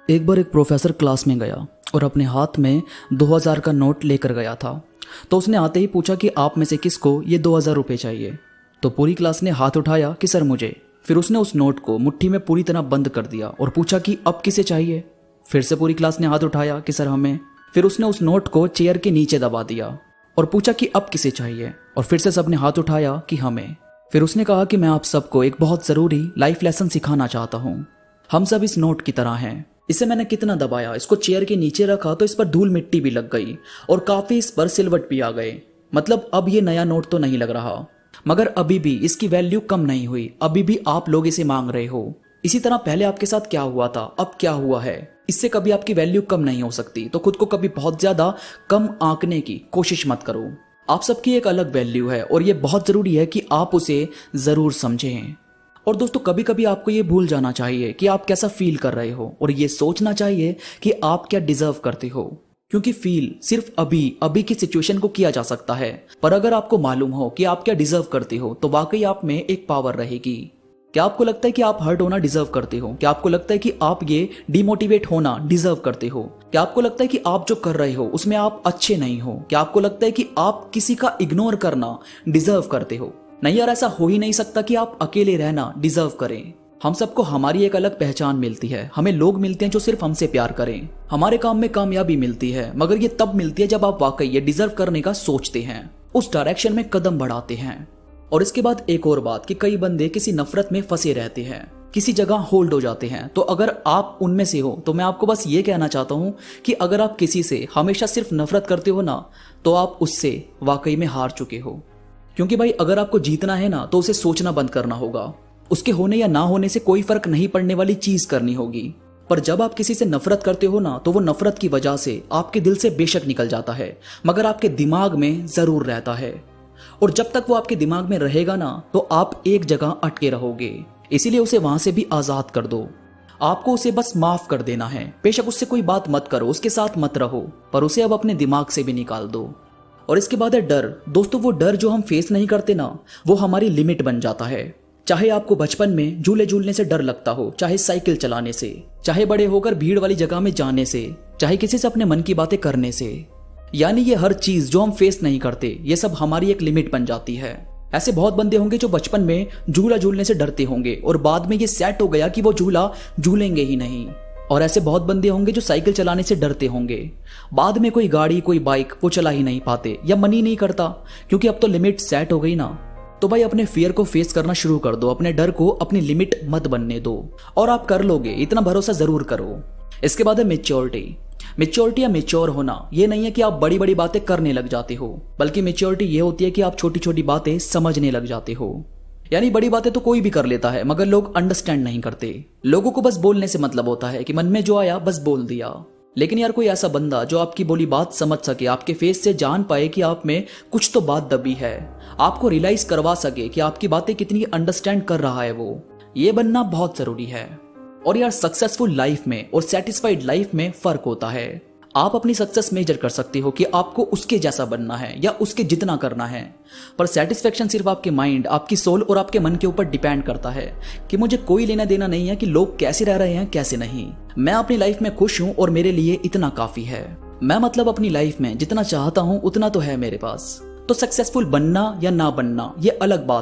एक बार एक professor class में गया और अपने हाथ में 2000 का नोट लेकर गया था। तो उसने आते ही पूछा कि आप में से किसको ये 2000 रुपये चाहिए। तो पूरी क्लास ने हाथ उठाया कि सर मुझे। फिर उसने उस नोट को मुट्ठी में पूरी तरह बंद कर दिया और पूछा कि अब किसे चाहिए। फिर से पूरी क्लास ने हाथ उठाया कि सर हमें। फिर उसने उस नोट को चेयर के नीचे दबा दिया और पूछा कि अब किसे चाहिए, और फिर से सबने हाथ उठाया कि हमें। फिर उसने कहा कि मैं आप सबको एक बहुत ज़रूरी लाइफ लेसन सिखाना चाहता हूँ। हम सब इस नोट की तरह हैं। इसे मैंने कितना दबाया, इसको चेयर के नीचे रखा तो इस पर धूल मिट्टी भी लग गई और काफ़ी इस पर सिलवट भी आ गए। मतलब अब ये नया नोट तो नहीं लग रहा, मगर अभी भी इसकी वैल्यू कम नहीं हुई। अभी भी आप लोग इसे मांग रहे हो। इसी तरह पहले आपके साथ क्या हुआ था, अब क्या हुआ है, इससे कभी आपकी वैल्यू कम नहीं हो सकती। तो खुद को कभी बहुत ज्यादा कम आंकने की कोशिश मत करो। आप सबकी एक अलग वैल्यू है और ये बहुत जरूरी है कि आप उसे जरूर समझें। और दोस्तों, कभी कभी आपको ये भूल जाना चाहिए कि आप कैसा फील कर रहे हो और ये सोचना चाहिए कि आप क्या डिजर्व करते हो। क्योंकि फील सिर्फ अभी की सिचुएशन को किया जा सकता है, पर अगर आपको मालूम हो कि आप क्या डिजर्व करते हो तो वाकई आप में एक पावर रहेगी। क्या आपको लगता है कि आप हर्ट होना डिजर्व करते हो? क्या आपको लगता है कि आप ये डिमोटिवेट होना डिजर्व करते हो? क्या आपको लगता है कि आप जो कर रहे हो उसमें आप अच्छे नहीं हो? क्या आपको लगता है कि आप किसी का इग्नोर करना डिजर्व करते हो? नहीं यार, ऐसा हो ही नहीं सकता कि आप अकेले रहना डिजर्व करें। हम सबको हमारी एक अलग पहचान मिलती है। हमें लोग मिलते हैं जो सिर्फ हमसे प्यार करें। हमारे काम में कामयाबी मिलती है, मगर ये तब मिलती है जब आप वाकई ये डिजर्व करने का सोचते हैं, उस डायरेक्शन में कदम बढ़ाते हैं। और इसके बाद एक और बात कि कई बंदे किसी नफरत में फंसे रहते हैं, किसी जगह होल्ड हो जाते हैं। तो अगर आप उनमें से हो तो मैं आपको बस ये कहना चाहता हूं कि अगर आप किसी से हमेशा सिर्फ नफरत करते हो ना, तो आप उससे वाकई में हार चुके हो। क्योंकि भाई, अगर आपको जीतना है ना तो उसे सोचना बंद करना होगा। उसके होने या ना होने से कोई फर्क नहीं पड़ने वाली चीज करनी होगी। पर जब आप किसी से नफरत करते हो ना, तो वो नफरत की वजह से आपके दिल से बेशक निकल जाता है, मगर आपके दिमाग में जरूर रहता है। और जब तक वो आपके दिमाग में रहेगा ना, तो आप एक जगह अटके रहोगे। इसीलिए उसे वहां से भी आजाद कर दो। आपको उसे बस माफ कर देना है। बेशक उससे कोई बात मत करो, उसके साथ मत रहो, पर उसे अब अपने दिमाग से भी निकाल दो। और इसके बाद है डर। दोस्तों, वो डर जो हम फेस नहीं करते ना, वो हमारी लिमिट बन जाता है। चाहे आपको बचपन में झूले झूलने से डर लगता हो, चाहे साइकिल चलाने से, चाहे बड़े होकर भीड़ वाली जगह में जाने से, चाहे किसी से अपने मन की बातें करने से, यानी ये हर चीज जो हम फेस नहीं करते, ये सब हमारी एक लिमिट बन जाती है। ऐसे बहुत बंदे होंगे जो बचपन में झूला झूलने से डरते होंगे और बाद में ये सेट हो गया कि वो झूला झूलेंगे ही नहीं। और ऐसे बहुत बंदे होंगे जो साइकिल चलाने से डरते होंगे, बाद में कोई गाड़ी कोई बाइक वो चला ही नहीं पाते या मन ही नहीं करता, क्योंकि अब तो लिमिट सेट हो गई ना। तो भाई, अपने फियर को फेस करना शुरू कर दो। अपने डर को अपनी लिमिट मत बनने दो और आप कर लोगे, इतना भरोसा जरूर करो। इसके बाद है मेच्योरिटी। मेच्योरिटी या मेच्योर होना ये नहीं है कि आप बड़ी बड़ी बातें करने लग जाते हो, बल्कि मेच्योरिटी ये होती है कि आप छोटी छोटी बातें समझने लग जाते हो। यानी बड़ी बातें तो कोई भी कर लेता है, मगर लोग अंडरस्टैंड नहीं करते। लोगों को बस बोलने से मतलब होता है कि मन में जो आया बस बोल दिया। लेकिन यार, कोई ऐसा बंदा जो आपकी बोली बात समझ सके, आपके फेस से जान पाए कि आप में कुछ तो बात दबी है, आपको रियलाइज करवा सके कि आपकी बातें कितनी अंडरस्टैंड कर रहा है, वो ये बनना बहुत जरूरी है। और यार, सक्सेसफुल लाइफ में और सेटिस्फाइड लाइफ में फर्क होता है। आप अपनी सक्सेस मेजर कर सकते हो कि आपको उसके जैसा बनना है या उसके जितना करना है, पर सेटिस्फेक्शन सिर्फ आपके माइंड, आपकी सोल और आपके मन के ऊपर डिपेंड करता है कि मुझे कोई लेना देना नहीं है कि लोग कैसे रह रहे हैं कैसे नहीं। मैं अपनी लाइफ में खुश हूं और मेरे लिए इतना काफी है। मैं मतलब अपनी लाइफ में जितना चाहता हूं उतना तो है मेरे पास। तो सक्सेसफुल बनना या ना बनना ये अलग बात